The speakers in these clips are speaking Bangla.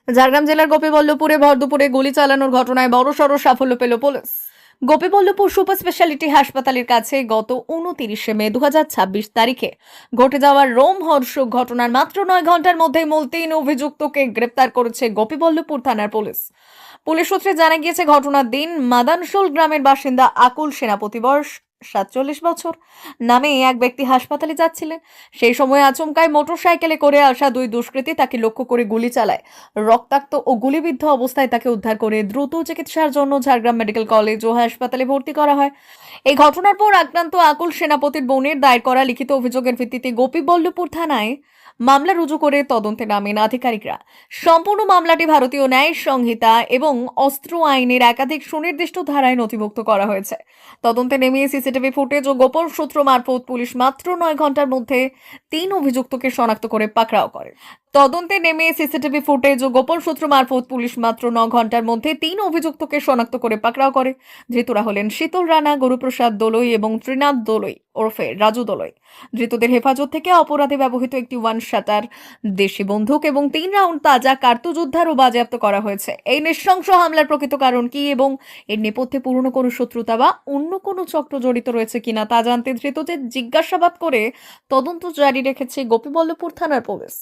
ঝাড়গ্রাম জেলার গোপীবল্লভপুরে ভর দুপুরে গুলি চালানোর ঘটনায় বড়সড় সাফল্য পেল পুলিশ। গোপীবল্লভপুর সুপার স্পেশালিটি হাসপাতালের কাছে গত 29শে মে 2026 তারিখে ঘটে যাওয়া রোমহর্ষক ঘটনার মাত্র 9 ঘন্টার মধ্যে মূল 3 অভিযুক্তকে গ্রেপ্তার করেছে গোপীবল্লভপুর থানার পুলিশ। পুলিশ সূত্রে জানা গিয়েছে, ঘটনার দিন মাদানশোল গ্রামের বাসিন্দা আকুল সেনাপতি, বয়স 47 বছর, নামে এক ব্যক্তি হাসপাতালে যাচ্ছিলেন। সেই সময় আচমকায় মোটরসাইকেলে করে আসা দুই দুষ্কৃতী তাকে লক্ষ্য করে গুলি চালায়। রক্তাক্ত ও গুলিবিদ্ধ অবস্থায় তাকে উদ্ধার করে দ্রুত চিকিৎসার জন্য ঝাড়গ্রাম মেডিকেল কলেজ ও হাসপাতালে ভর্তি করা হয়। এই ঘটনার পর আক্রান্ত আকুল সেনাপতির বোনের দায়ের করা লিখিত অভিযোগের ভিত্তিতে গোপীবল্লভপুর থানায় মামলা রুজু করে তদন্তে নামেন আধিকারিকরা। সম্পূর্ণ মামলাটি ভারতীয় ন্যায় সংহিতা এবং অস্ত্র আইনের একাধিক সুনির্দিষ্ট ধারায় নথিভুক্ত করা হয়েছে। তদন্তে নেমে সিসিটিভি ফুটেজ ও গোপন সূত্র মারফত পুলিশ মাত্র 9 ঘন্টার মধ্যে 3 অভিযুক্তকে শনাক্ত করে পাকড়াও করে। তদন্তে নেমে সিসিটিভি ফুটেজ ও গোপন সূত্র মারফত পুলিশ মাত্র 9 ঘন্টার মধ্যে 3 অভিযুক্তকে শনাক্ত করে পাকড়াও করে। ধৃতরা হলেন শীতল রানা, গুরুপ্রসাদ দোলই এবং ত্রিনাথ দোলই ওরফে রাজু দোলই। ধৃতদের হেফাজত থেকে অপরাধে ব্যবহৃত একটি 1 শাটার দেশি বন্দুক এবং 3 রাউন্ড তাজা কার্তুজ উদ্ধার ও বাজেয়াপ্ত করা হয়েছে। এই নৃশংস হামলার প্রকৃত কারণ কি এবং এর নেপথ্যে পুরনো কোনো শত্রুতা বা অন্য কোনো চক্র জড়িত রয়েছে কিনা তা জানতে ধৃতদের জিজ্ঞাসাবাদ করে তদন্ত জারি রেখেছে গোপীবল্লভপুর থানার পুলিশ।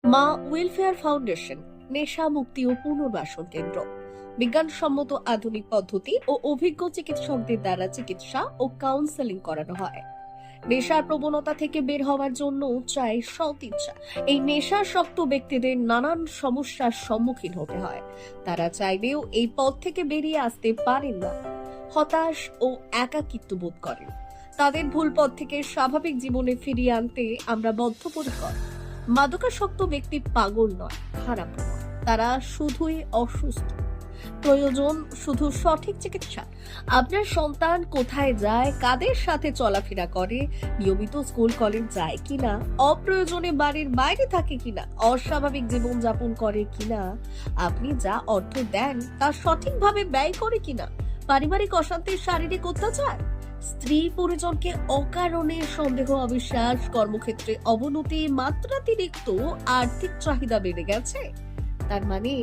মা ওয়েলফেয়ার ফাউন্ডেশন নেশা মুক্তি ও পুনর্বাসন কেন্দ্র। বিজ্ঞানসম্মত আধুনিক পদ্ধতি ও অভিজ্ঞ চিকিৎসকদের দ্বারা চিকিৎসা ও কাউন্সেলিং করানো হয়। নেশার প্রবণতা থেকে বের হওয়ার জন্য চাই সৎ ইচ্ছা। এই নেশাসক্ত ব্যক্তিদের নানান সমস্যার সম্মুখীন হতে হয়। তারা চাইলেও এই পথ থেকে বেরিয়ে আসতে পারেন না, হতাশ ও একাকিত্ব বোধ করেন। তাদের ভুল পথ থেকে স্বাভাবিক জীবনে ফিরিয়ে আনতে আমরা বদ্ধপরিকর। মাদকাসক্ত ব্যক্তি পাগল নয়, খারাপ নয়, তারা শুধুই অসুস্থ। প্রয়োজন শুধু সঠিক চিকিৎসা। আপনার সন্তান কোথায় যায়, কাদের সাথে চলাফেরা করে, নিয়মিত স্কুল কলেজ যায় কিনা, অপ্রয়োজনে বাড়ির বাইরে থাকে কিনা, অস্বাভাবিক জীবন যাপন করে কিনা, আপনি যা অর্থ দেন তা সঠিকভাবে ব্যয় করে কিনা, পারিবারিক অশান্তির শারীরিক অত্যাচার, স্ত্রী পরিজনকে অকারণে সন্দেহ, অবিশ্বাস, কর্মক্ষেত্রে অবনতি, মাত্রাতিরিক্ত আর্থিক চাহিদা বেড়ে গেছে, তার মানে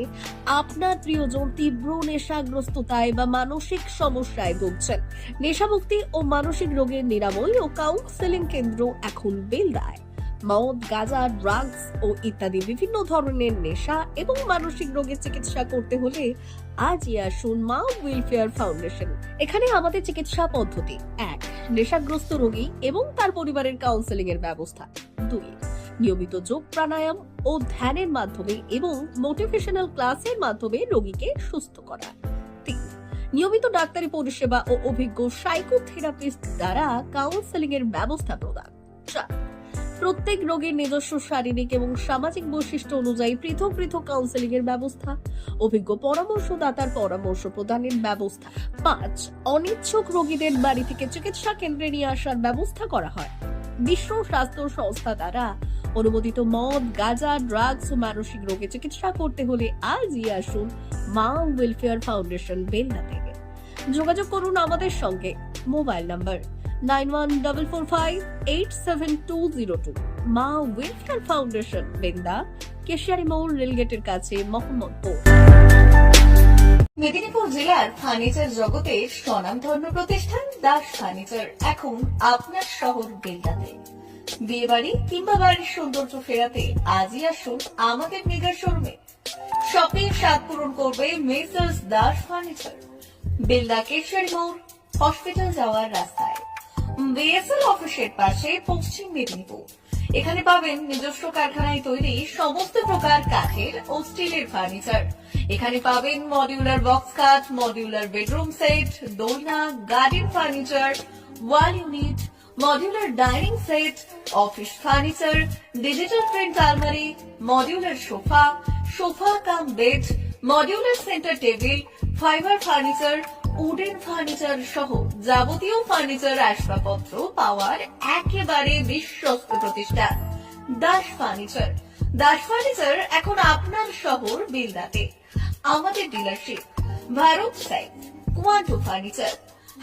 আপনার প্রিয়জন তীব্র নেশাগ্রস্ততায় বা মানসিক সমস্যায় ভুগছেন। নেশামুক্তি ও মানসিক রোগের নিরাময় ও কাউন্সেলিং কেন্দ্র এখন বেলদায়। মদ, গাঁজা, ড্রাগস ও ইত্যাদি বিভিন্ন ধরনের নেশা এবং মানসিক রোগের চিকিৎসা করতে হলে আজই আসুন মা ওয়েলফেয়ার ফাউন্ডেশন। এখানে আমাদের চিকিৎসা পদ্ধতি: 1. নেশাগ্রস্ত রোগী এবং তার পরিবারের কাউন্সেলিং এর ব্যবস্থা। 2. নিয়মিত যোগ, প্রাণায়াম ও ধ্যানের মাধ্যমে এবং মোটিভেশনাল ক্লাসের মাধ্যমে রোগীকে সুস্থ করা। 3. নিয়মিত ডাক্তারি পরিষেবা ও অভিজ্ঞ সাইকোথেরাপিস্ট দ্বারা কাউন্সেলিং এর ব্যবস্থা প্রদান। 4. প্রত্যেক রোগীর নিজস্ব শারীরিক এবং সামাজিক বৈশিষ্ট্য অনুযায়ী পৃথক পৃথক কাউন্সেলিং এর ব্যবস্থা, অভিজ্ঞ পরামর্শদাতার পরামর্শ প্রদানের ব্যবস্থা। 5. অনিচ্ছুক রোগীদের বাড়ি থেকে চিকিৎসা কেন্দ্রে নিয়ে আসার ব্যবস্থা করা হয়। বিশ্ব স্বাস্থ্য সংস্থা দ্বারা অনুমোদিত মদ, গাঁজা, ড্রাগস ও মানসিক রোগে চিকিৎসা করতে হলে আজই আসুন মা ওয়েলফেয়ার ফাউন্ডেশন বেলদা থেকে। যোগাযোগ করুন আমাদের সঙ্গে। Mobile number 9144587202। মা ওয়েলফেয়ার ফাউন্ডেশন, বেলদা, কেশিয়ারি মোড়, রেলগেটের কাছে, মোহাম্মদপুর। মেদিনীপুর জেলার ফার্নিচার জগতে স্বনামধন্য প্রতিষ্ঠান দাস ফার্নিচার এখন আপনার শহর বেলদাতে। বিয়ে বাড়ি কিংবা বাড়ির সৌন্দর্য ফেরাতে আজই আসুন আমাদের মেগা শোরুমে। শপিং স্বাদ পূরণ করবে মেসার্স দাস ফার্নিচার। বেলদা কেশারি মোড় হসপিটাল যাওয়ার রাস্তায়, বিএসএল অফিসের পাশে, পশ্চিম মেদিনীপুর। এখানে পাবেন নিজস্ব কারখানায় তৈরি সমস্ত প্রকার কাঠের ও স্টিলের ফার্নিচার। এখানে পাবেন modular box cut, modular bedroom set, দোলনা, garden furniture, wall unit, modular dining set, office furniture, digital print আলমারি, modular sofa, sofa cum bed, modular centre table, fibre furniture, wooden furniture সহ যাবতীয় ফার্নিচার আসবাবপত্র পাওয়ার একেবারে বিশ্বস্ত প্রতিষ্ঠান দাস ফার্নিচার। দাস ফার্নিচার এখন আপনার শহর বেলদাতে। আমাদের dealership Bharat side, Quanto furniture,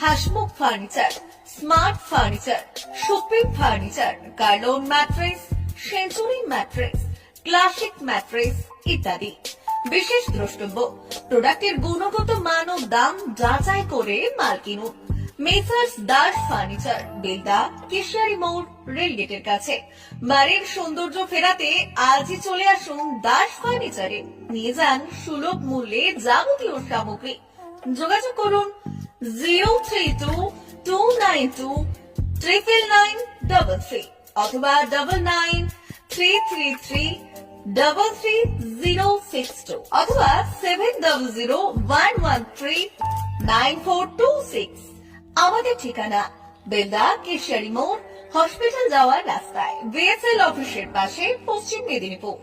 Hasmukh furniture, smart furniture, supreme furniture, Kurlon mattress, century mattress, classic mattress ইত্যাদি। বিশেষ দ্রষ্টব্য, প্রোডাক্টের গুণগত মান ও দাম যাচাই করে মাল কিনুন। মেসার্স দাস ফার্নিচার, বেলদা কেশারি মোড়, রেলগেটের কাছে। বাড়ির সৌন্দর্য ফেরাতে আজই চলে আসুন দাস ফার্নিচারে, নিয়ে যান সুলভ মূল্যে যাবতীয় সামগ্রী। যোগাযোগ করুন 03229299933 অথবা 9933333062 অথবা 7001139426। আমাদের ঠিকানা বেলদা কেশারি মোড় হসপিটাল যাওয়ার রাস্তায়, বিএসএল অফিসের পাশে, পশ্চিম মেদিনীপুর।